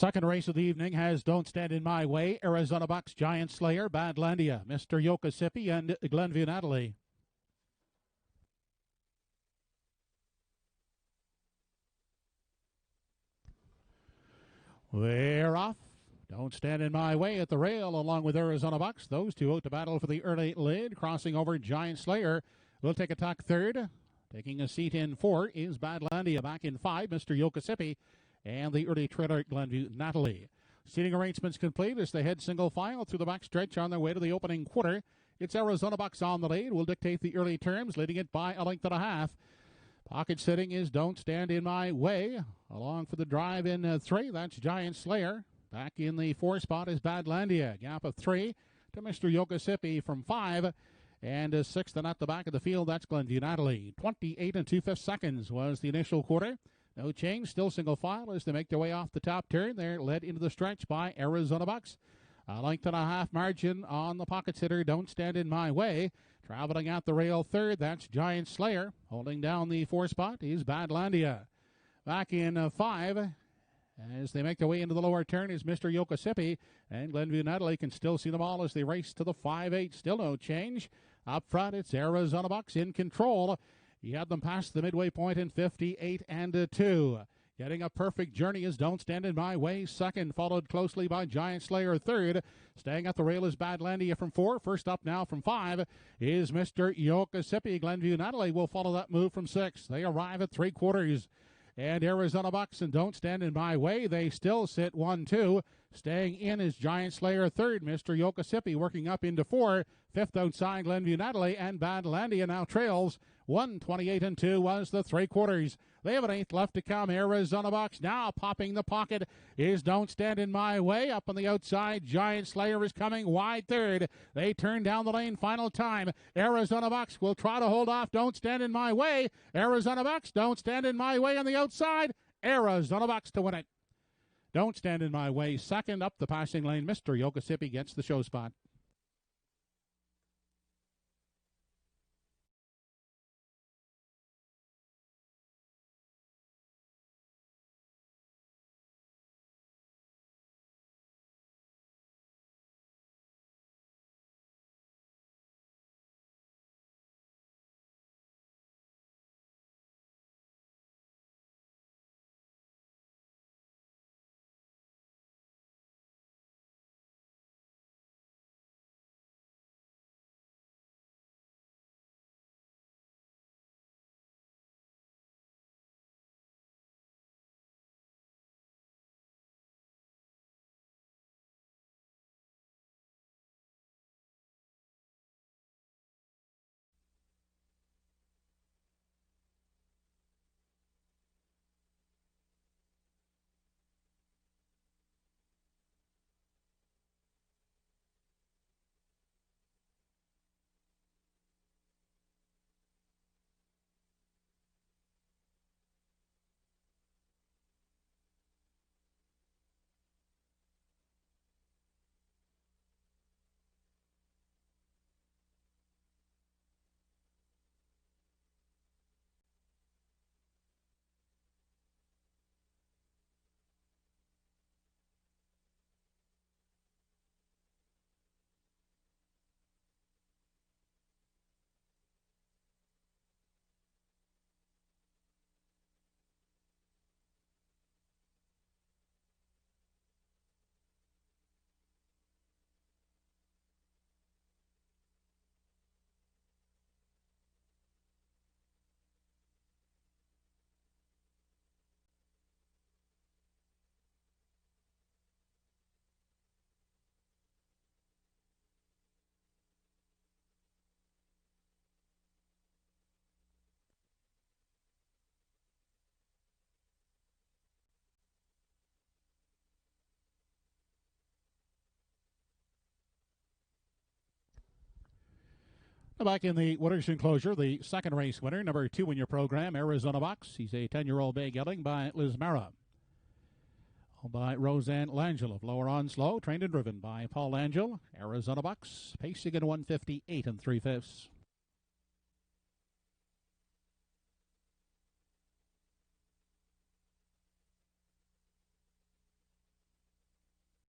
Second race of the evening has Don't Stand in My Way, Arizona Bucks, Giant Slayer, Badlandia, Mr. Yokosipi, and Glenview Natalie. They're off. Don't Stand in My Way at the rail along with Arizona Bucks. Those two out to battle for the early lead. Crossing over Giant Slayer will take a tuck third. Taking a seat in 4 is Badlandia. Back in 5, Mr. Yokosipi, and the early trailer Glenview Natalie. Seating arrangements complete as they head single file through the backstretch on their way to the opening quarter. It's Arizona Bucks on the lead. Will dictate the early terms, leading it by a length and a half. Pocket sitting is Don't Stand in My Way. Along for the drive in 3, that's Giant Slayer. Back in the 4 spot is Badlandia. Gap of 3 to Mr. Yokosipi from 5. And 6th and at the back of the field, that's Glenview Natalie. 28 2/5 seconds was the initial quarter. No change, still single file as they make their way off the top turn. They're led into the stretch by Arizona Bucks. A length and a half margin on the pocket sitter, Don't Stand in My Way. Traveling out the rail third, that's Giant Slayer. Holding down the 4 spot is Badlandia. Back in 5, as they make their way into the lower turn, is Mr. Yokosipi. And Glenview Natalie can still see them all as they race to the 5-8. Still no change. Up front, it's Arizona Bucks in control. He had them past the midway point in 58 2. Getting a perfect journey is Don't Stand in My Way. Second, followed closely by Giant Slayer. Third, staying at the rail is Badlandia from 4. First up now from 5 is Mr. Yokosipi. Glenview Natalie will follow that move from 6. They arrive at 3/4. And Arizona Bucks and Don't Stand in My Way, they still sit 1-2. Staying in is Giant Slayer. Third, Mr. Yokosipi working up into 4. Fifth outside Glenview Natalie, and Badlandia now trails. 1:28 2 was the 3/4. They have an 8th left to come. Arizona Bucks now popping the pocket is Don't Stand in My Way. Up on the outside, Giant Slayer is coming wide third. They turn down the lane final time. Arizona Bucks will try to hold off Don't Stand in My Way. Arizona Bucks, Don't Stand in My Way on the outside. Arizona Bucks to win it. Don't Stand in My Way. Second up the passing lane. Mr. Yokosipi gets the show spot. Back in the Winners enclosure, the second race winner, number 2 in your program, Arizona Bucks. He's a 10-year-old bay gelding by Liz Mara. Owned by Roseanne Langell of Lower Onslow, trained and driven by Paul Langell. Arizona Bucks, pacing at 1:58 3/5.